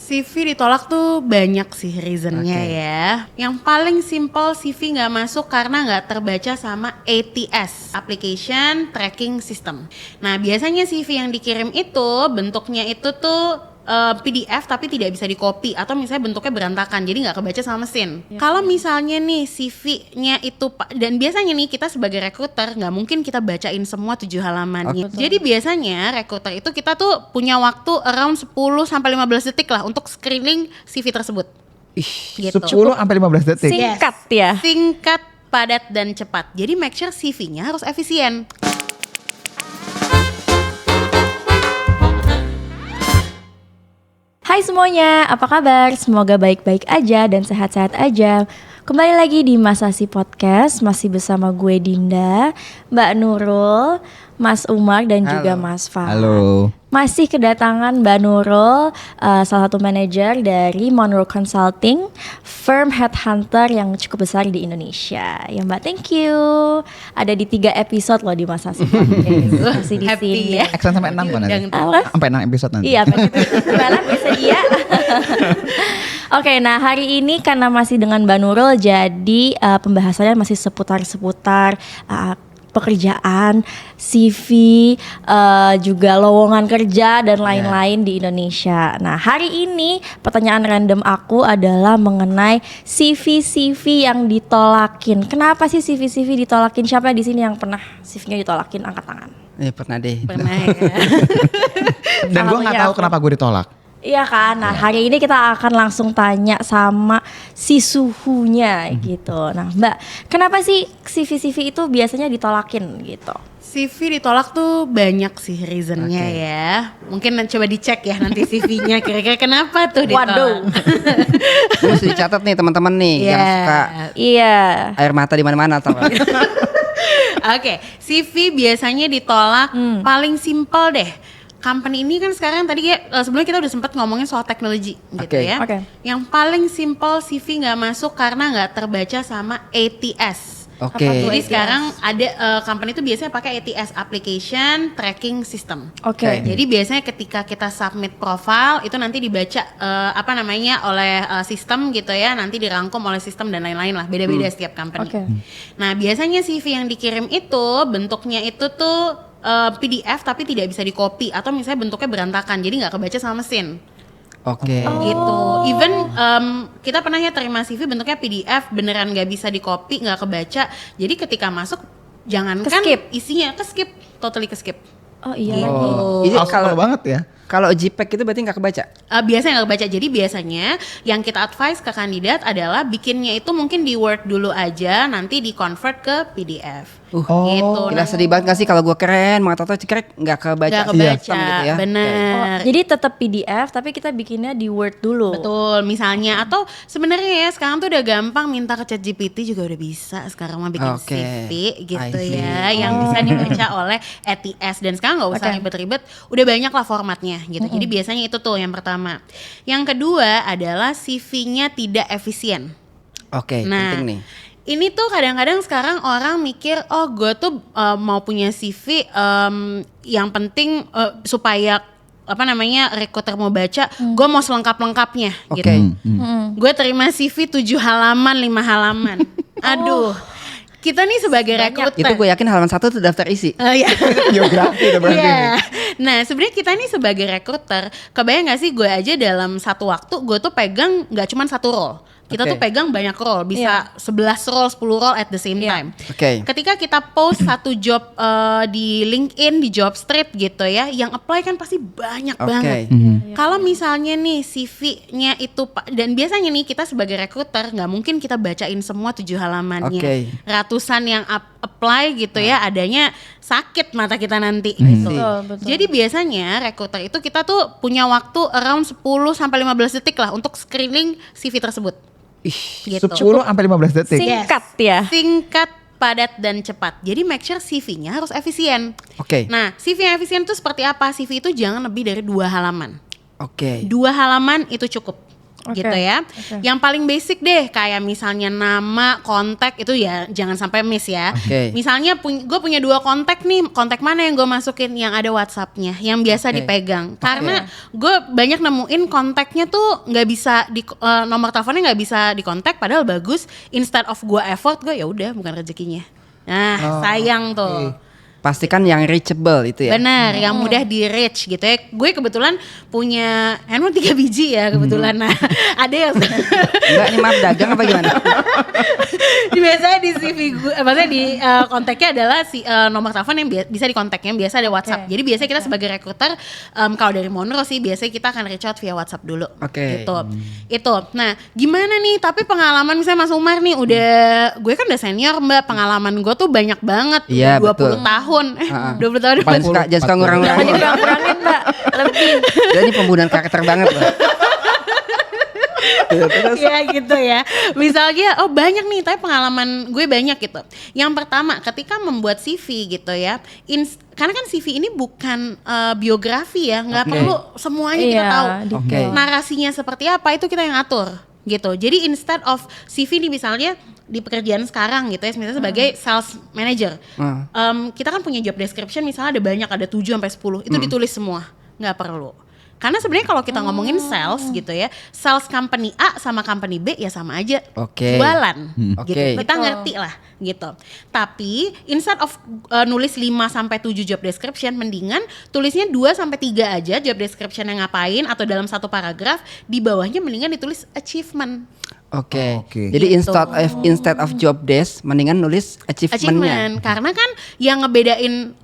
CV ditolak tuh banyak sih reasonnya ya. Yang paling simple CV nggak masuk karena nggak terbaca sama ATS, Application Tracking System. Nah biasanya CV yang dikirim itu bentuknya itu tuh PDF tapi tidak bisa di-copy atau misalnya bentuknya berantakan jadi nggak kebaca sama mesin. Kalau misalnya nih CV-nya itu dan biasanya nih kita sebagai recruiter nggak mungkin kita bacain semua 7 halamannya. Jadi biasanya recruiter itu kita tuh punya waktu around 10 sampai 15 detik lah untuk screening CV tersebut. Gitu. 10 sampai 15 detik. Singkat ya. Singkat, padat dan cepat. Jadi make sure CV-nya harus efisien. Hai semuanya, apa kabar? Semoga baik-baik aja dan sehat-sehat aja. Kembali lagi di Masasi Podcast, masih bersama gue Dinda, Mbak Nurul, Mas Umar dan juga Mas Fahad. Halo. Masih kedatangan Mbak Nurul, salah satu manajer dari Monroe Consulting, firm headhunter yang cukup besar di Indonesia. Ya Mbak, thank you. Ada di 3 episode loh di Masasi Podcast. Masih di Happy sini. ya. Action sampai 6 kan nanti? Sampai 6 episode nanti. Iya, balap bisa dia. Oke, nah hari ini karena masih dengan Mbak Nurul, jadi pembahasannya masih seputar pekerjaan, CV, juga lowongan kerja dan lain-lain di Indonesia. Nah hari ini pertanyaan random aku adalah mengenai CV yang ditolakin. Kenapa sih CV ditolakin? Siapa di sini yang pernah CV-nya ditolakin? Angkat tangan. Pernah deh. Pernah ya. Dan gue nggak tahu kenapa gue ditolak. Iya kan, nah hari ini kita akan langsung tanya sama si suhunya gitu. Nah Mbak, kenapa sih CV itu biasanya ditolakin gitu? CV ditolak tuh banyak sih reasonnya ya. Mungkin coba dicek ya nanti CV-nya kira-kira kenapa tuh ditolak. Waduh. Terus dicatat nih teman-teman nih yang suka air mata di mana-mana atau Oke, CV biasanya ditolak paling simpel deh. Company ini kan sekarang tadi sebelumnya kita udah sempat ngomongin soal teknologi gitu ya. Yang paling simple CV nggak masuk karena nggak terbaca sama ATS. Jadi sekarang ada company itu biasanya pakai ATS, Application Tracking System. Jadi biasanya ketika kita submit profile itu nanti dibaca oleh sistem gitu ya, nanti dirangkum oleh sistem dan lain-lain lah. Beda-beda setiap company. Nah biasanya CV yang dikirim itu bentuknya itu tuh PDF tapi tidak bisa di-copy atau misalnya bentuknya berantakan jadi nggak kebaca sama mesin. Gitu. Even kita pernah ya terima CV bentuknya PDF beneran nggak bisa di-copy, nggak kebaca. Jadi ketika masuk jangankan isinya ke-skip, totally ke-skip. Oh iya. Ini kalau banget ya. Kalau JPEG itu berarti nggak kebaca? Biasanya nggak kebaca. Jadi biasanya yang kita advise ke kandidat adalah bikinnya itu mungkin di Word dulu aja, nanti di-convert ke PDF. Gitu. Gila sedih banget gak sih kalau gue keren, mau tato cekrek nggak kebaca. Nggak kebaca, gitu ya. bener. Jadi tetap PDF tapi kita bikinnya di Word dulu. Betul, misalnya atau sebenarnya ya sekarang tuh udah gampang minta ke ChatGPT juga udah bisa sekarang mah bikin CV gitu ya yang bisa dibaca oleh ATS dan sekarang nggak usah ribet-ribet, udah banyak lah formatnya gitu. Jadi biasanya itu tuh yang pertama. Yang kedua adalah CV-nya tidak efisien. Penting nih. Ini tuh kadang-kadang sekarang orang mikir, oh gue tuh mau punya CV yang penting supaya recruiter mau baca, gue mau selengkap-lengkapnya gitu. Gue terima CV 7 halaman, 5 halaman. Aduh. Kita nih sebagai recruiter. Itu gue yakin halaman 1 tuh daftar isi. Biografi udah berarti. Nah sebenarnya kita nih sebagai recruiter, kebayang gak sih gue aja dalam satu waktu gue tuh pegang gak cuma satu role. Kita tuh pegang banyak role, bisa 11 role, 10 role at the same time. Ketika kita post satu job di LinkedIn, di Jobstreet gitu ya, yang apply kan pasti banyak banget. Kalau misalnya nih CV-nya itu, dan biasanya nih kita sebagai recruiter nggak mungkin kita bacain semua 7 halamannya. Ratusan yang apply gitu ya, adanya sakit mata kita nanti gitu. Betul. Jadi biasanya recruiter itu kita tuh punya waktu around 10 sampai 15 detik lah untuk screening CV tersebut. Gitu. 10 sampai 15 detik. Singkat ya. Singkat, padat dan cepat. Jadi make sure CV-nya harus efisien. Nah, CV yang efisien itu seperti apa? CV itu jangan lebih dari 2 halaman. 2 halaman itu cukup. gitu ya. Yang paling basic deh kayak misalnya nama, kontak itu ya jangan sampai miss ya. Misalnya gue punya 2 kontak nih, kontak mana yang gue masukin? Yang ada WhatsApp-nya, yang biasa dipegang. Karena gue banyak nemuin kontaknya tuh nggak bisa di nomor teleponnya nggak bisa dikontak, padahal bagus. Instead of gue effort, gue ya udah bukan rezekinya. Nah sayang tuh. Pastikan yang reachable itu ya. Benar, yang mudah di reach gitu ya. Gue kebetulan punya handphone 3 biji ya kebetulan. Nah, ada yang enggak, ini maaf dagang apa gimana? Biasanya di CV gue, maksudnya di kontaknya adalah nomor telepon yang bisa dikontaknya, biasa ada WhatsApp. Jadi biasanya kita sebagai recruiter, kalau dari Monroe sih biasanya kita akan reach out via WhatsApp dulu. Gitu. Itu. Nah, gimana nih? Tapi pengalaman misalnya Mas Umar nih gue kan udah senior Mbak, pengalaman gue tuh banyak banget. 20 tahun. 20 tahun. Jangan suka ngurang-ngurangin. Ngurang-ngurangin Mbak, lebih. Jadi pembunuhan karakter banget loh. Ya gitu ya. Misalnya banyak nih, tapi pengalaman gue banyak gitu. Yang pertama ketika membuat CV gitu ya, karena kan CV ini bukan biografi ya, nggak perlu semuanya kita tahu. Narasinya seperti apa itu kita yang atur gitu. Jadi instead of CV ini misalnya di pekerjaan sekarang gitu ya, misalnya sebagai sales manager, kita kan punya job description misalnya ada banyak, ada 7-10, itu ditulis semua, nggak perlu. Karena sebenarnya kalau kita ngomongin sales gitu ya, sales company A sama company B ya sama aja, jualan gitu. Kita ngerti lah gitu. Tapi instead of nulis 5-7 job description, mendingan tulisnya 2-3 aja job description yang ngapain, atau dalam satu paragraf di bawahnya mendingan ditulis achievement. Jadi gitu. instead of job desk, mendingan nulis achievementnya. Karena kan yang ngebedain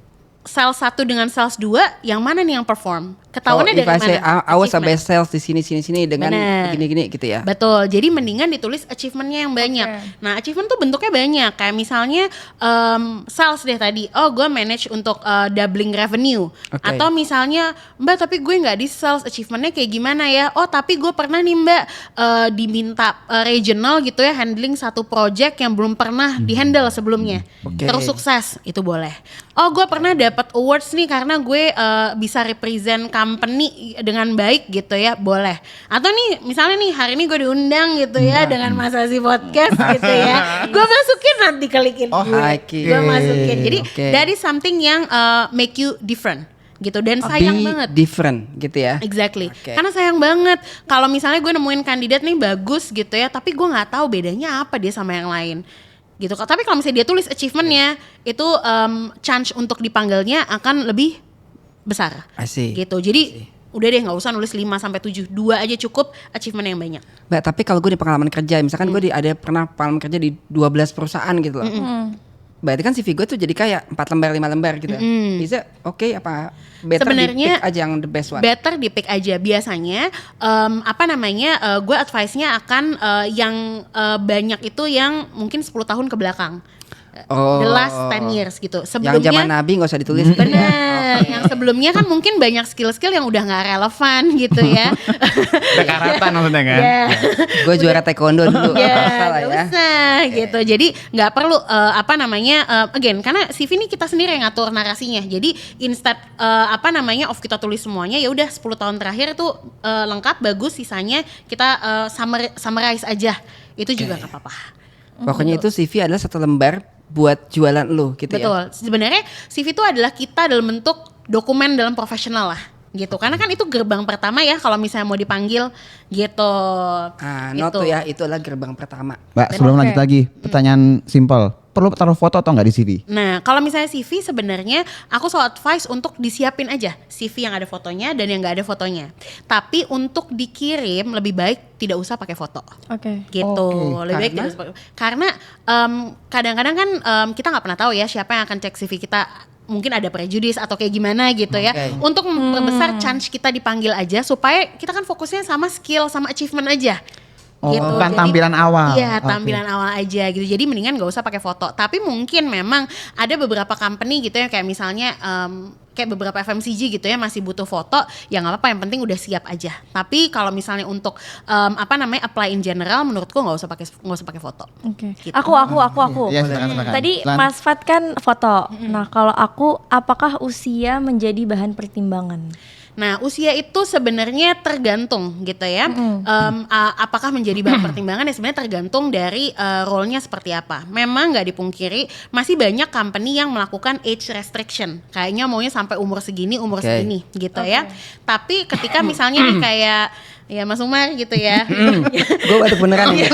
sales 1 dengan sales 2, yang mana nih yang perform? Ketahuannya dari mana? I was a best sales di sini dengan gini-gini gitu ya. Betul. Jadi mendingan ditulis achievementnya yang banyak. Nah, achievement tuh bentuknya banyak. Kayak misalnya sales deh tadi. Gue manage untuk doubling revenue. Atau misalnya, Mbak tapi gue nggak di sales, achievementnya kayak gimana ya? Tapi gue pernah nih Mbak diminta regional gitu ya, handling satu project yang belum pernah dihandle sebelumnya. Terus sukses, itu boleh. Gue pernah dapat awards nih karena gue bisa represent company dengan baik gitu ya, boleh. Atau nih misalnya nih hari ini gue diundang gitu ya dengan Mas Asi Podcast gitu ya, gue masukin nanti klikin gue masukin. Jadi that is something yang make you different gitu, dan sayang banget different gitu ya. Exactly. Karena sayang banget kalau misalnya gue nemuin kandidat nih bagus gitu ya, tapi gue nggak tahu bedanya apa dia sama yang lain gitu. Tapi kalau misalnya dia tulis achievementnya, itu chance untuk dipanggilnya akan lebih besar gitu. Jadi udah deh nggak usah nulis 5-7, 2 aja cukup, achievement yang banyak. Mbak, tapi kalau gue di pengalaman kerja, misalkan gue ada pernah pengalaman kerja di 12 perusahaan gitu loh. Berarti kan CV gue tuh jadi kayak 4 lembar 5 lembar gitu. Bisa apa better sebenarnya di pick aja yang the best one? Better di pick aja. Biasanya gue advice-nya akan yang banyak itu yang mungkin 10 tahun ke belakang. The last 10 years gitu. Sebelumnya, yang zaman Nabi gak usah ditulis. Bener. Yang sebelumnya kan mungkin banyak skill-skill yang udah gak relevan gitu ya. Karatan maksudnya kan. Gue juara taekwondo dulu. Gak usah gitu. Jadi gak perlu again, karena CV ini kita sendiri yang ngatur narasinya. Jadi instead of kita tulis semuanya, ya udah 10 tahun terakhir itu lengkap, bagus, sisanya kita summarize aja. Itu juga gak apa-apa. Pokoknya itu CV adalah 1 lembar buat jualan lu gitu. Betul. Ya. Sebenarnya CV itu adalah kita dalam bentuk dokumen dalam profesional lah gitu. Karena kan itu gerbang pertama ya kalau misalnya mau dipanggil gitu. Note ya, itu adalah gerbang pertama. Mbak, sebelum lanjut lagi, pertanyaan simpel. Perlu taruh foto atau enggak di CV? Nah, kalau misalnya CV sebenarnya aku selalu advice untuk disiapin aja CV yang ada fotonya dan yang enggak ada fotonya. Tapi untuk dikirim lebih baik tidak usah pakai foto. Gitu. Lebih baik tidak usah pakai. Karena kadang-kadang kan kita nggak pernah tahu ya siapa yang akan cek CV kita. Mungkin ada prejudice atau kayak gimana gitu ya. Untuk memperbesar chance kita dipanggil aja supaya kita kan fokusnya sama skill sama achievement aja. Gitu. Bukan tampilan awal. Iya, tampilan awal aja gitu. Jadi mendingan gak usah pakai foto. Tapi mungkin memang ada beberapa company gitu ya, kayak misalnya kayak beberapa FMCG gitu ya masih butuh foto. Ya nggak apa-apa, yang penting udah siap aja. Tapi kalau misalnya untuk apply in general, menurutku nggak usah pakai foto. Gitu. Aku. Ya, silakan. Tadi Mas Fat kan foto. Nah kalau aku, apakah usia menjadi bahan pertimbangan? Nah, usia itu sebenarnya tergantung gitu ya. Apakah menjadi bahan pertimbangan ya sebenarnya tergantung dari role-nya seperti apa. Memang nggak dipungkiri masih banyak company yang melakukan age restriction. Kayaknya maunya sampai umur segini segini gitu ya. Tapi ketika misalnya nih kayak ya Mas Umar gitu ya. Gue batuk beneran nih.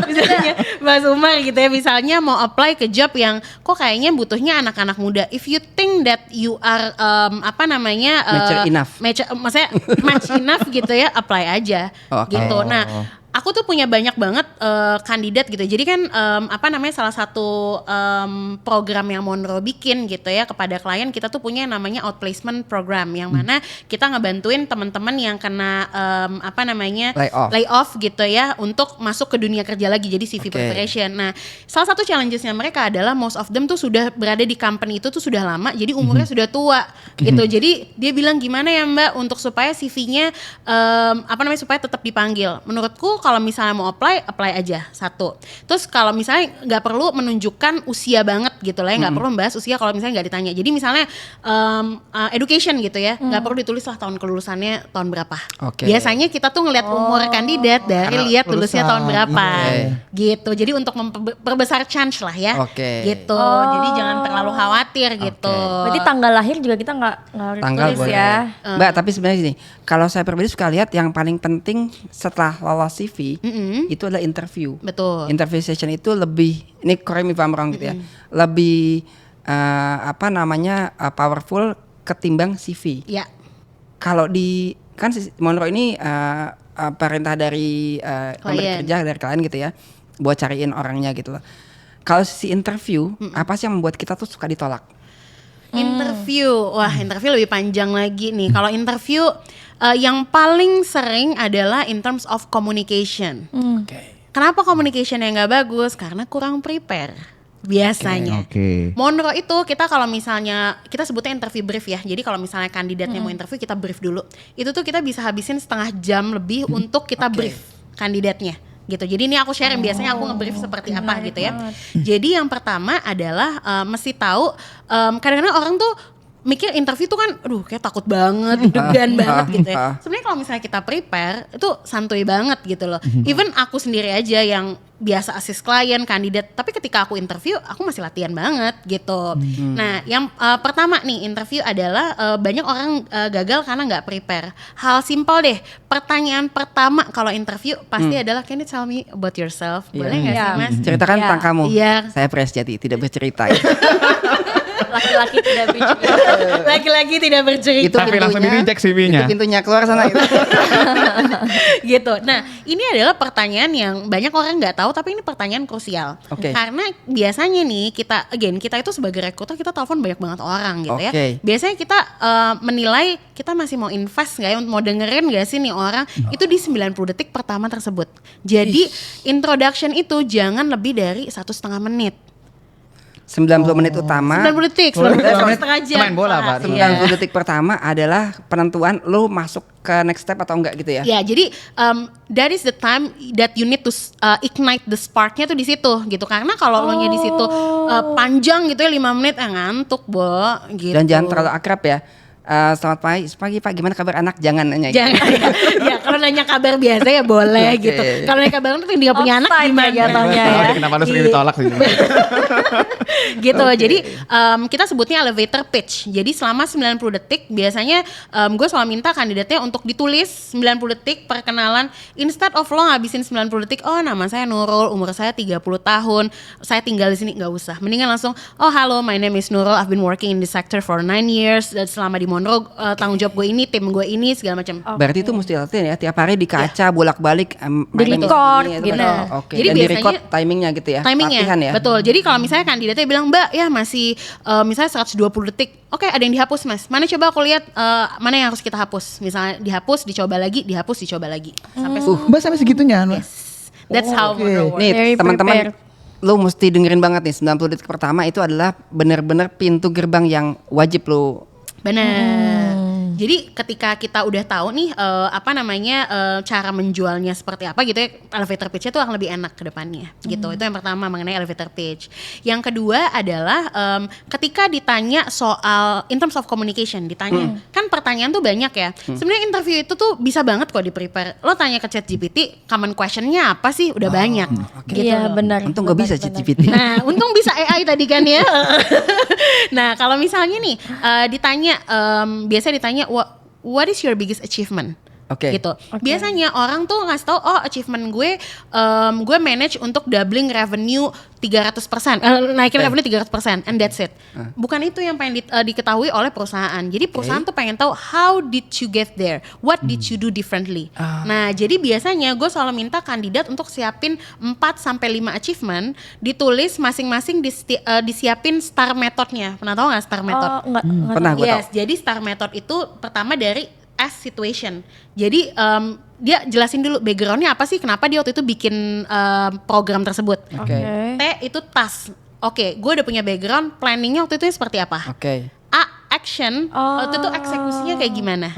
Misalnya Mas Umar gitu ya, misalnya mau apply ke job yang kok kayaknya butuhnya anak-anak muda. If you think that you are Mature enough. Maksudnya match enough gitu ya, apply aja gitu. Nah, aku tuh punya banyak banget kandidat gitu. Jadi kan salah satu program yang Monroe bikin gitu ya kepada klien, kita tuh punya yang namanya outplacement program yang mana kita ngebantuin teman-teman yang kena layoff gitu ya untuk masuk ke dunia kerja lagi, jadi CV preparation. Nah, salah satu challengesnya mereka adalah most of them tuh sudah berada di company itu tuh sudah lama, jadi umurnya sudah tua gitu. Jadi dia bilang gimana ya Mbak untuk supaya CV-nya supaya tetap dipanggil. Menurutku kalau misalnya mau apply aja satu. Terus kalau misalnya nggak perlu menunjukkan usia banget gitu lah, nggak perlu membahas usia kalau misalnya nggak ditanya. Jadi misalnya education gitu ya, nggak perlu ditulis lah tahun kelulusannya tahun berapa. Biasanya kita tuh ngelihat umur kandidat dari lihat lulusnya tahun berapa, gitu. Jadi untuk memperbesar chance lah ya, gitu. Jadi jangan terlalu khawatir gitu. Berarti tanggal lahir juga kita nggak harus tulis ya. Mbak, tapi sebenarnya gini, kalau saya pribadi suka lihat yang paling penting setelah lolos CV itu adalah interview. Betul. Interview session itu lebih, ini correct me if I'm wrong gitu ya, lebih powerful ketimbang CV. Ya. Kalau di kan Monroe ini perintah dari pemberi kerja dari klien gitu ya, buat cariin orangnya gitu loh. Kalau sisi interview, apa sih yang membuat kita tuh suka ditolak? Interview, wah interview lebih panjang lagi nih. Kalau interview yang paling sering adalah in terms of communication. Kenapa communication yang nggak bagus? Karena kurang prepare biasanya. Monroe itu kita kalau misalnya kita sebutnya interview brief ya. Jadi kalau misalnya kandidatnya mau interview kita brief dulu. Itu tuh kita bisa habisin setengah jam lebih untuk kita brief kandidatnya. Gitu. Jadi ini aku share biasanya aku nge-brief seperti apa gitu ya. Jadi yang pertama adalah mesti tahu kadang-kadang orang tuh mikir interview tuh kan aduh kayak takut banget, deg-degan banget gitu ya. Sebenarnya kalau misalnya kita prepare itu santuy banget gitu loh. Even aku sendiri aja yang biasa assist klien, kandidat, tapi ketika aku interview aku masih latihan banget gitu. Nah, yang pertama nih interview adalah banyak orang gagal karena nggak prepare. Hal simpel deh. Pertanyaan pertama kalau interview pasti adalah can you tell me about yourself? Boleh nggak sih Mas? Ceritakan tentang kamu. Saya Pres Jati, tidak bercerita. Laki-laki tidak bercerita. Laki-laki tidak bercerita. Itu tapi langsung di-reject CV-nya. Itu pintunya keluar sana gitu. Gitu. Nah, ini adalah pertanyaan yang banyak orang nggak tahu, tapi ini pertanyaan krusial. Karena biasanya nih kita itu sebagai rekruter kita telepon banyak banget orang gitu ya. Biasanya kita menilai kita masih mau invest nggak ya, mau dengerin nggak sih nih orang itu di 90 detik pertama tersebut. Jadi introduction itu jangan lebih dari 1,5 menit. 90 menit utama. 90 detik, 90 setengah jam. Main bola Pak. 90 detik pertama adalah penentuan lo masuk ke next step atau enggak gitu ya. Ya, jadi that is the time that you need to ignite the sparknya tuh di situ gitu. Karena kalau lo nya di situ panjang gitu ya 5 menit ngantuk, Bo gitu. Dan jangan terlalu akrab ya. Selamat pagi Pak, gimana kabar anak? Jangan nanya. Jangan. Ya kalau nanya kabar biasa ya boleh gitu. Kalau nanya kabar tuh nggak punya anak gimana jatuhnya ya. Kenapa lu sering ditolak sih? Gitu. Jadi kita sebutnya elevator pitch. Jadi selama 90 detik biasanya gue selalu minta kandidatnya untuk ditulis 90 detik perkenalan. Instead of lo ngabisin 90 detik, oh nama saya Nurul, umur saya 30 tahun, saya tinggal di sini, nggak usah. Mendingan langsung, oh halo, my name is Nurul, I've been working in this sector for 9 years. Selama di Monroe tanggung jawab gue ini, tim gue ini, segala macam. Berarti itu mesti latihan ya, tiap hari di kaca bolak-balik di record gitu. Jadi dan biasanya di record timingnya gitu ya. Timingnya, latihan ya. Betul. Jadi kalau misalnya kandidatnya bilang Mbak ya masih misalnya 120 detik, oke ada yang dihapus Mas. Mana coba aku lihat mana yang harus kita hapus. Misalnya dihapus, dicoba lagi, dihapus, dicoba lagi. Sampai Mbak sampai segitunya. Yes. That's how Monroe works. Nih teman-teman, lo mesti dengerin banget nih 90 detik pertama itu adalah benar-benar pintu gerbang yang wajib lo. Benar. Jadi ketika kita udah tahu nih cara menjualnya seperti apa gitu ya, elevator pitch-nya tuh akan lebih enak ke depannya gitu. Itu yang pertama mengenai elevator pitch. Yang kedua adalah ketika ditanya soal in terms of communication, ditanya kan pertanyaan tuh banyak ya. Sebenarnya interview itu tuh bisa banget kok di-prepare. Lo tanya ke ChatGPT, common question-nya apa sih? Udah banyak. Gitu Iya benar. Untung gue bisa ChatGPT. Nah, untung bisa AI tadi kan ya. Nah, kalau misalnya nih biasa ditanya what is your biggest achievement? Gitu. Biasanya orang tuh ngasih tahu achievement gue manage untuk doubling revenue 300%, naikin revenue 300% and that's it. Bukan itu yang pengen diketahui oleh perusahaan. Jadi perusahaan tuh pengen tahu how did you get there? What did you do differently? Nah, jadi biasanya gue selalu minta kandidat untuk siapin 4-5 achievement, ditulis masing-masing disiapin STAR methodnya. Pernah tahu nggak STAR method? Enggak. Pernah gue tahu. Jadi STAR method itu pertama dari as situation. Jadi dia jelasin dulu backgroundnya apa sih, kenapa dia waktu itu bikin program tersebut. T itu task. Gue udah punya background, planningnya waktu itu seperti apa. A action, waktu itu eksekusinya kayak gimana.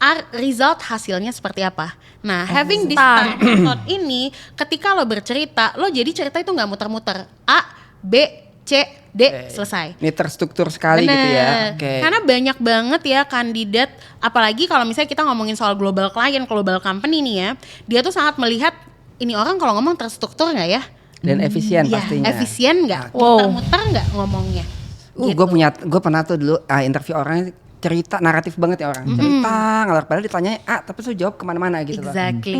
A result hasilnya seperti apa. Nah, having this STAR method ini, ketika lo bercerita, lo jadi cerita itu nggak muter-muter. A, B, C, D, selesai. Ini terstruktur sekali gitu ya. Karena banyak banget ya kandidat, apalagi kalau misalnya kita ngomongin soal global client, global company nih ya, dia tuh sangat melihat ini orang kalau ngomong terstruktur nggak ya? Dan efisien pastinya. Efisien nggak? Muter-muter nggak ngomongnya? Gitu. Gue pernah tuh dulu interview orang cerita naratif banget ya orang. Cerita ngalor padahal ditanya tapi tuh jawab kemana-mana gitu loh. Exactly.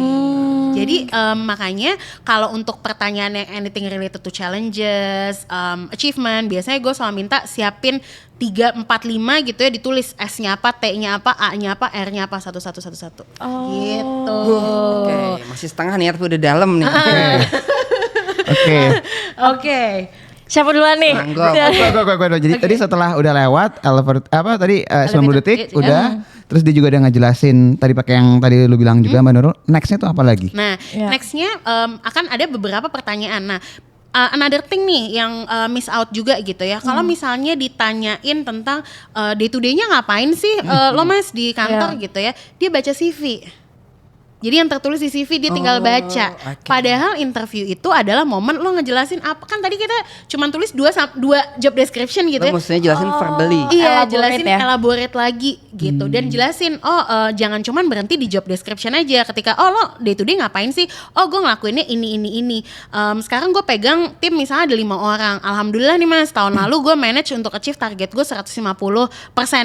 Jadi makanya kalau untuk pertanyaan yang anything related to challenges, achievement, biasanya gue selalu minta siapin 3, 4, 5 gitu ya, ditulis S-nya apa, T-nya apa, A-nya apa, R-nya apa, satu. Gitu. Masih setengah nih tapi udah dalam nih. Oke. Siapa duluan nih? Gue. Jadi tadi setelah udah lewat tadi 90 detik udah. Terus dia juga udah ngejelasin tadi pakai yang tadi lu bilang juga Mbak Nurul. Nextnya tuh apa lagi? Nah, nextnya akan ada beberapa pertanyaan. Nah, another thing nih yang miss out juga gitu ya. Kalau misalnya ditanyain tentang day to day-nya ngapain sih lo Mas di kantor gitu ya. Dia baca CV. Jadi yang tertulis di CV dia tinggal baca. Padahal interview itu adalah momen lo ngejelasin apa. Kan tadi kita cuma tulis 2 job description gitu ya. Maksudnya jelasin verbally. Iya, jelasin elaborate lagi gitu. Dan jelasin jangan cuman berhenti di job description aja. Ketika lo day to day ngapain sih? Gue ngelakuinnya ini. Sekarang gue pegang tim misalnya ada 5 orang. Alhamdulillah nih Mas, tahun lalu gue manage untuk achieve target gue 150%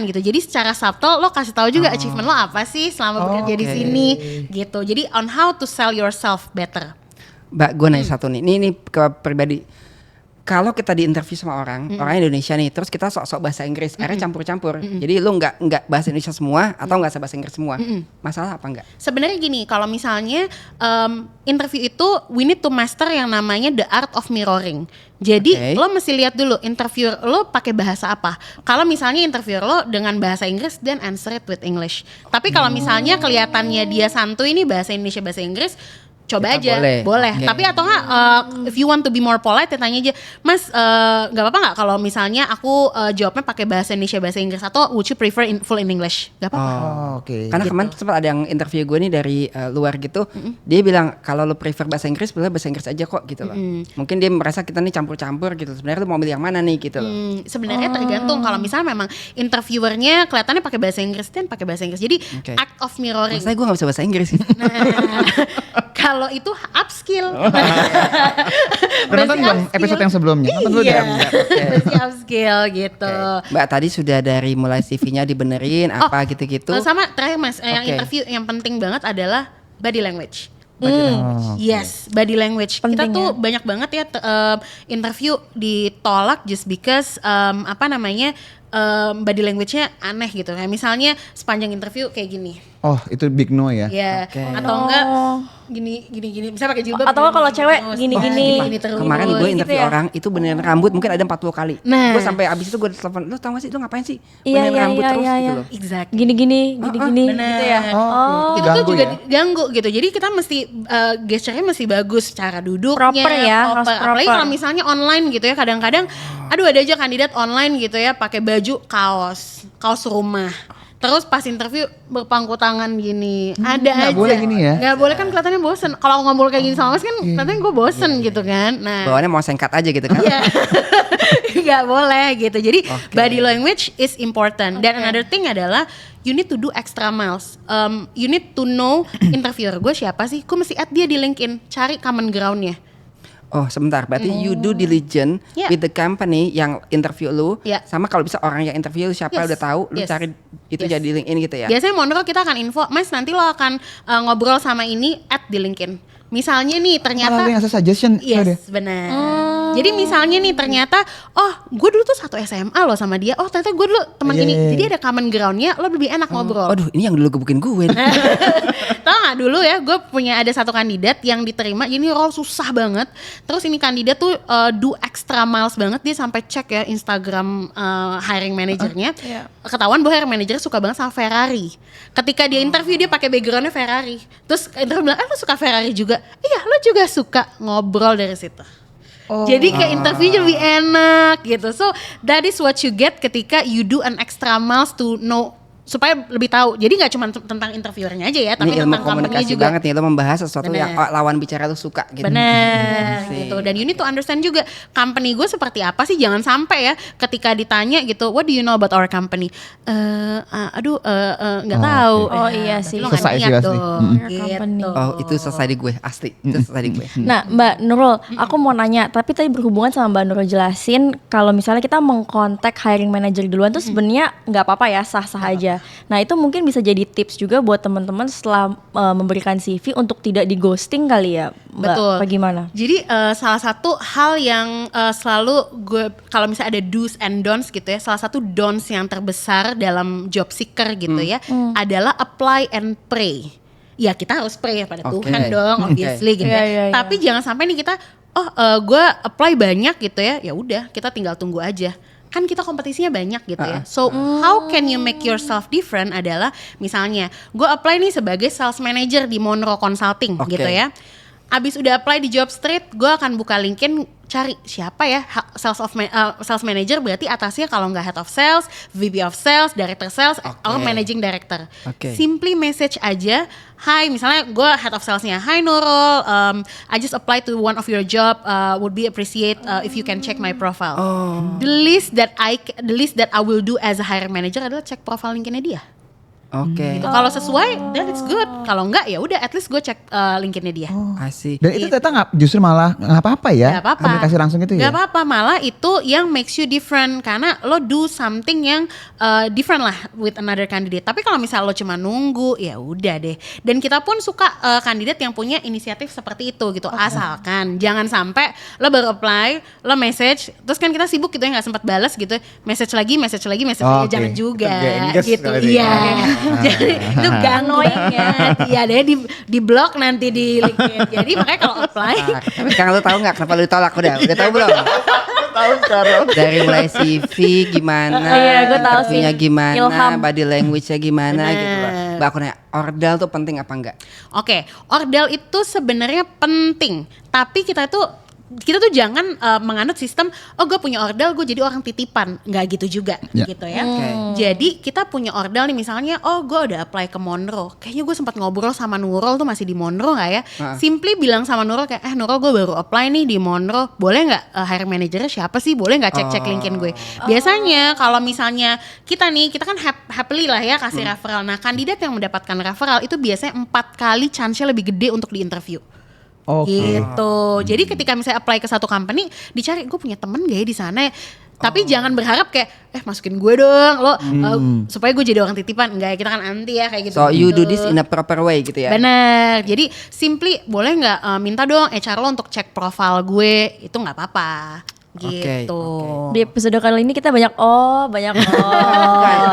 gitu. Jadi secara subtle lo kasih tahu juga achievement lo apa sih selama bekerja di sini gitu. Jadi on how to sell yourself better. Mbak, gue nanya satu nih. Ini ke pribadi. Kalau kita di interview sama orang Indonesia nih, terus kita sok-sok bahasa Inggris, akhirnya campur-campur. Jadi lu nggak bahasa Indonesia semua atau nggak bahasa Inggris semua. Masalah apa enggak? Sebenarnya gini, kalau misalnya interview itu we need to master yang namanya the art of mirroring. Jadi lo mesti lihat dulu interviewer lo pakai bahasa apa. Kalau misalnya interviewer lo dengan bahasa Inggris, then answer it with English. Tapi kalau misalnya kelihatannya dia santuy nih bahasa Indonesia bahasa Inggris, coba kita aja, boleh. Tapi atau nggak, if you want to be more polite, tanya aja, Mas, nggak apa-apa nggak kalau misalnya aku jawabnya pakai bahasa Indonesia bahasa Inggris, atau would you prefer full in English? Gak apa-apa. Karena kemarin sempat ada yang interview gue nih dari luar gitu, dia bilang kalau lo prefer bahasa Inggris, boleh bahasa Inggris aja kok gitu loh. Mungkin dia merasa kita nih campur-campur gitu. Sebenarnya lo mau milih yang mana nih gitu loh. Sebenarnya tergantung. Kalau misalnya memang interviewernya kelihatannya pakai bahasa Inggris, dan pakai bahasa Inggris. Jadi act of mirroring. Maksudnya gue nggak bisa bahasa Inggris. Kalau itu upskill. Nonton dong episode yang sebelumnya. Nonton dulu deh. Berarti upskill gitu. Mbak tadi sudah dari mulai CV-nya dibenerin apa gitu-gitu. Sama terakhir Mas, yang interview yang penting banget adalah body language. Yes, body language. Penting, kita tuh banyak banget ya interview ditolak just because body language-nya aneh gitu. Kayak misalnya sepanjang interview kayak gini. Oh, itu big no ya? Iya. Atau enggak gini. Bisa pakai jilbab. Atau kalau cewek gini terus. Kemarin gue interview orang itu beneran rambut mungkin ada 40 kali. Nah, gue sampai abis itu gue telepon, lu tau gak sih lu ngapain sih? Beneran rambut terus gitu loh. Exactly. Gini gitu ya. Itu juga ganggu gitu. Jadi kita mesti gesture-nya mesti bagus, cara duduknya proper ya, harus proper. Apalagi kalau misalnya online gitu ya, kadang-kadang ada aja kandidat online gitu ya pakai baju kaos rumah. Terus pas interview berpangku tangan gini, ada aja. Nggak boleh gini ya? Nggak boleh kan kelihatannya bosen. Kalau ngobrol kayak gini sama Mas kan kelihatannya gue bosen gitu kan. Nah, bawaannya mau singkat aja gitu kan? Iya, nggak boleh gitu. Jadi body language is important. Dan another thing adalah you need to do extra miles. You need to know interviewer gue siapa sih. Gue mesti add dia di LinkedIn, cari common groundnya. Oh sebentar, berarti you do diligence with the company yang interview lu, sama kalau bisa orang yang interview lu siapa udah tahu, lu cari itu jadi LinkedIn gitu ya. Biasanya Monroe kita akan info, Mas nanti lo akan ngobrol sama ini add di LinkedIn. Misalnya nih ternyata ada yang suggestion. Yes, benar. Jadi misalnya nih ternyata gue dulu tuh satu SMA loh sama dia. Oh ternyata gue dulu teman ini. Jadi ada common groundnya, lo lebih enak ngobrol. Waduh, ini yang dulu gebukin gue. Tau gak dulu ya, gue punya ada satu kandidat yang diterima. Ini role susah banget. Terus ini kandidat tuh do extra miles banget. Dia sampai cek ya Instagram hiring manajernya. Ketahuan bahwa hiring manajer suka banget sama Ferrari. Ketika dia interview dia pakai backgroundnya Ferrari. Terus interview bilang, lo suka Ferrari juga? Iya, lo juga suka. Ngobrol dari situ. Jadi ke interview lebih enak gitu. So that is what you get ketika you do an extra miles to know, supaya lebih tahu. Jadi nggak cuma tentang interviewernya aja ya, tapi ini ilmu tentang company komunikasi juga. banget nih, lo membahas sesuatu yang lawan bicara lo suka gitu. Bener gitu. Dan you need to understand juga company gue seperti apa sih. Jangan sampai ya ketika ditanya gitu, what do you know about our company? Nggak tahu. Oh iya sih. Lo nggak Selesai sih niat pasti. dong. Company. Oh itu selesai di gue, asli itu selesai di gue. Nah Mbak Nurul, aku mau nanya, tapi tadi berhubungan sama Mbak Nurul jelasin kalau misalnya kita mengkontak hiring manager duluan tuh sebenarnya nggak apa-apa ya, sah-sah aja. Nah itu mungkin bisa jadi tips juga buat teman-teman setelah memberikan CV untuk tidak di ghosting kali ya, Mbak. Betul. Bagaimana? Jadi salah satu hal yang selalu gue, kalau misalnya ada do's and don'ts gitu ya, salah satu don'ts yang terbesar dalam job seeker gitu ya, adalah apply and pray. Ya kita harus pray pada Tuhan dong, obviously gitu ya. Tapi jangan sampai nih kita, gue apply banyak gitu ya, ya udah kita tinggal tunggu aja. Kan kita kompetisinya banyak gitu ya. So how can you make yourself different adalah misalnya gue apply nih sebagai sales manager di Monroe Consulting gitu ya. Abis udah apply di Jobstreet, gue akan buka LinkedIn cari siapa ya sales manager, berarti atasnya kalau nggak head of sales, VP of sales, director sales, atau managing director. Simply message aja, hi, misalnya gue head of salesnya, hi Nurul, I just applied to one of your job, would be appreciate if you can check my profile. The least that I will do as a hiring manager adalah cek profile LinkedIn-nya dia. Gitu. Kalau sesuai, then it's good. Kalau enggak ya udah, at least gue cek LinkedIn-nya dia. I see. Dan itu ternyata nggak, justru malah nggak apa-apa ya? Gak apa-apa. Aplikasi langsung itu ya? Gak apa-apa, malah itu yang makes you different. Karena lo do something yang different lah with another candidate. Tapi kalau misalnya lo cuma nunggu, ya udah deh. Dan kita pun suka kandidat yang punya inisiatif seperti itu gitu. Asalkan jangan sampai lo baru apply, lo message, terus kan kita sibuk gitu ya, nggak sempat balas gitu. Message lagi, jangan juga gitu. Iya. Jadi itu annoying ya. Iya deh, di blok nanti di LinkedIn. Jadi makanya kalau apply. Tapi sekarang lu tahu nggak kenapa lu ditolak? Udah tahu belum? Tahu sekarang. Dari mulai CV gimana, gue tahu sih. interviewnya gimana, Ilham. body language-nya gimana gitu loh. Mbak aku nanya, ordal tuh penting apa enggak? Oke, ordal itu sebenarnya penting. Tapi kita tuh jangan menganut sistem, gue punya ordal, gue jadi orang titipan. Nggak gitu juga gitu ya. Jadi kita punya ordal nih, misalnya gue udah apply ke Monroe, kayaknya gue sempat ngobrol sama Nurul tuh masih di Monroe nggak ya. Simply bilang sama Nurul kayak, Nurul gue baru apply nih di Monroe, boleh nggak hiring manajernya siapa sih, boleh nggak cek LinkedIn gue. Biasanya kalau misalnya kita kan happily lah ya kasih referral. Nah kandidat yang mendapatkan referral itu biasanya 4 kali chance-nya lebih gede untuk di interview. Gitu. Jadi ketika misalnya apply ke satu company, dicari gue punya temen gak ya di sana. Tapi jangan berharap kayak masukin gue dong lo supaya gue jadi orang titipan. Enggak, kita kan anti ya kayak gitu. So you do this in a proper way gitu ya. Bener. Jadi simply boleh nggak minta dong HR lo untuk cek profile gue, itu nggak apa-apa. Gitu. Di episode kali ini kita banyak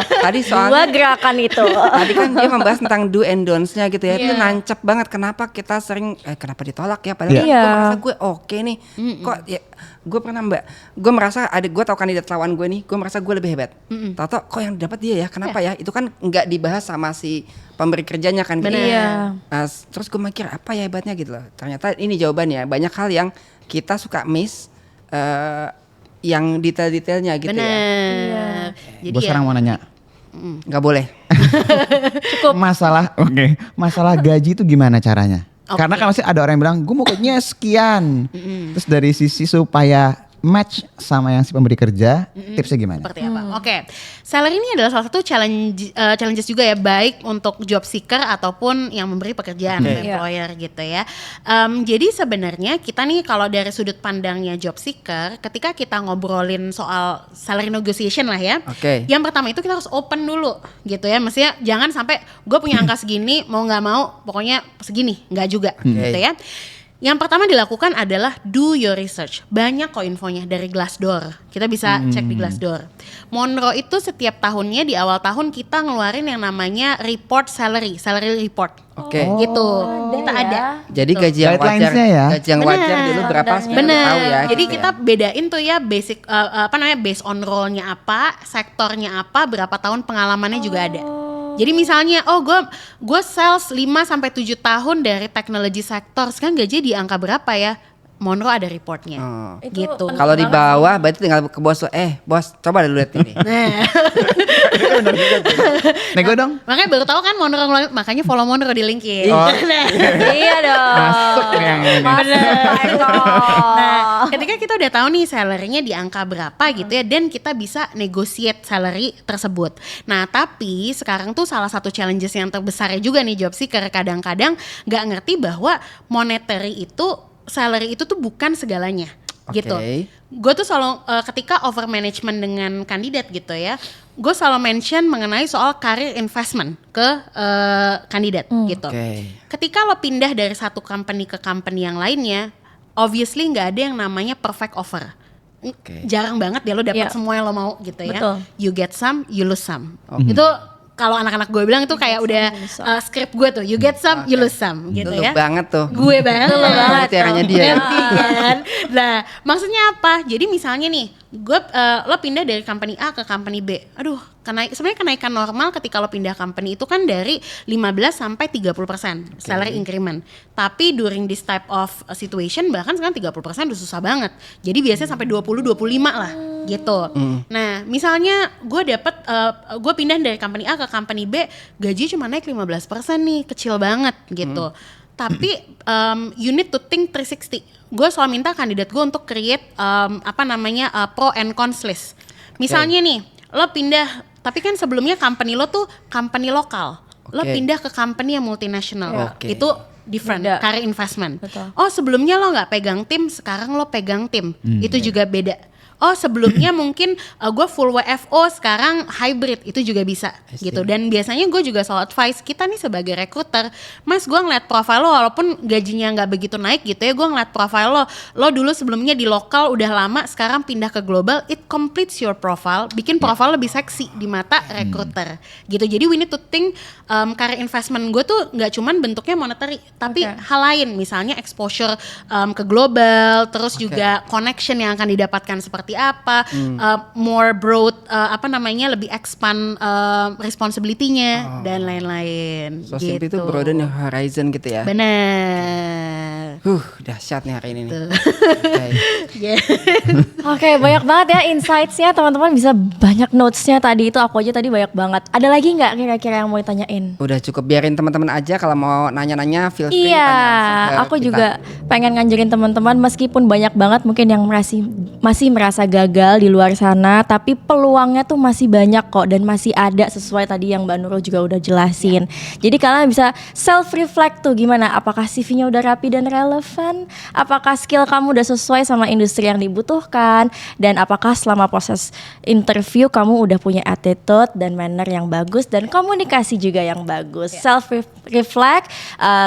Tadi soalnya 2 gerakan itu. Tadi kan dia membahas tentang do and don'ts-nya gitu ya. Itu nancep banget kenapa kita sering kenapa ditolak ya, padahal gue merasa gue oke nih. Kok ya gue pernah gue merasa gue tahu kandidat lawan gue nih, gue merasa gue lebih hebat. Tahu kok yang dapat dia ya, kenapa ya? Itu kan nggak dibahas sama si pemberi kerjanya kan. Terus gue mikir apa ya hebatnya gitu loh. Ternyata ini jawabannya, banyak hal yang kita suka miss yang detail-detailnya gitu ya. Jadi gue sekarang mau nanya, Nggak boleh. Cukup. Masalah gaji itu gimana caranya? Karena kan masih ada orang yang bilang, gue mau gajinya sekian. Terus dari sisi supaya match sama yang si pemberi kerja, tipsnya gimana? Seperti apa? Oke, salary ini adalah salah satu challenges juga ya, baik untuk job seeker ataupun yang memberi pekerjaan, employer gitu ya. Jadi sebenarnya kita nih kalau dari sudut pandangnya job seeker, ketika kita ngobrolin soal salary negotiation lah ya, yang pertama itu kita harus open dulu gitu ya. Maksudnya jangan sampai gue punya angka segini, mau nggak mau pokoknya segini, nggak juga gitu ya. Yang pertama dilakukan adalah do your research. Banyak kok infonya dari Glassdoor. Kita bisa cek di Glassdoor. Monroe itu setiap tahunnya di awal tahun kita ngeluarin yang namanya report salary report. Gitu. Kita ada. Jadi gaji yang wajar, gaji yang wajar dulu berapa sebenarnya tahu ya. Jadi gitu kita bedain tuh ya basic based on role-nya apa, sektornya apa, berapa tahun pengalamannya juga ada. Jadi misalnya, gue sales 5 sampai 7 tahun dari teknologi sektor, sekarang gaji di angka berapa ya? Monroe ada reportnya, gitu. Kalau di bawah, berarti tinggal ke bos. Bos, coba dulu lihat ini. Nego dong. Makanya baru tahu kan Monroe, makanya follow Monroe di LinkedIn. Iya dong. Masuk yang ini. Nah, ketika kita udah tahu nih salary-nya di angka berapa gitu ya, dan kita bisa negotiate salary tersebut. Nah, tapi sekarang tuh salah satu challenges yang terbesarnya juga nih job seeker, kadang-kadang nggak ngerti bahwa monetary itu, salary itu tuh bukan segalanya gitu. Gue tuh selalu ketika over management dengan kandidat gitu ya, gue selalu mention mengenai soal career investment ke kandidat gitu. Ketika lo pindah dari satu company ke company yang lainnya, obviously nggak ada yang namanya perfect offer. Jarang banget ya lo dapet semua yang lo mau gitu ya. You get some, you lose some. Itu kalau anak-anak gue bilang itu kayak udah script gue tuh, you get some, you lose some gitu ya. Lu banget tuh. Gue banget. Caranya dia. Kan? Nah, maksudnya apa? Jadi misalnya nih, lo pindah dari company A ke company B. Aduh, sebenarnya kenaikan normal ketika lo pindah company itu kan dari 15 sampai 30% salary increment. Tapi during this type of situation bahkan sekarang 30% udah susah banget. Jadi biasanya sampai 20-25 lah gitu. Nah, misalnya gue pindah dari company A ke company B, gaji cuma naik 15% nih, kecil banget gitu. Tapi you need to think 360. Gue selalu minta kandidat gue untuk create pro and cons list. Misalnya nih, lo pindah, tapi kan sebelumnya company lo tuh company lokal. Lo pindah ke company yang multinational. Itu different, career investment. Oh, sebelumnya lo nggak pegang tim, sekarang lo pegang tim. Itu juga beda. Oh, sebelumnya mungkin gue full WFO, sekarang hybrid, itu juga bisa gitu. Dan biasanya gue juga selalu advice kita nih sebagai recruiter, Mas, gue ngeliat profile lo walaupun gajinya nggak begitu naik gitu ya, gue ngeliat profile lo dulu sebelumnya di lokal udah lama, sekarang pindah ke global, it completes your profile, bikin profile lebih seksi di mata recruiter gitu. Jadi we need to think career investment gue tuh nggak cuman bentuknya monetary, tapi hal lain, misalnya exposure ke global, terus juga connection yang akan didapatkan seperti apa, more broad lebih expand responsibility-nya dan lain-lain. So gitu. itu broaden your horizon gitu ya. Benar. Dahsyat nih hari ini nih. Oke, banyak banget ya insights-nya, teman-teman bisa banyak notes-nya tadi itu, aku aja tadi banyak banget. Ada lagi nggak kira-kira yang mau ditanyain? Udah cukup, biarin teman-teman aja kalau mau nanya-nanya feel free. Iya, aku juga pengen nganjurin teman-teman meskipun banyak banget mungkin yang masih merasa gagal di luar sana, tapi peluangnya tuh masih banyak kok dan masih ada sesuai tadi yang Mbak Nurul juga udah jelasin. Jadi kalian bisa self reflect tuh gimana, apakah CV-nya udah rapi dan relevan, apakah skill kamu udah sesuai sama industri yang dibutuhkan, dan apakah selama proses interview kamu udah punya attitude dan manner yang bagus dan komunikasi juga yang bagus. Self reflect,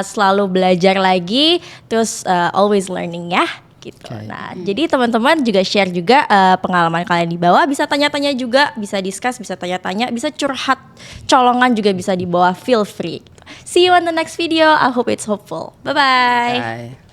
selalu belajar lagi, terus always learning ya. Gitu. Nah, jadi teman-teman juga share juga pengalaman kalian di bawah, bisa tanya-tanya juga, bisa discuss, bisa tanya-tanya, bisa curhat, colongan juga bisa di bawah, feel free. See you on the next video. I hope it's hopeful. Bye-bye. Bye.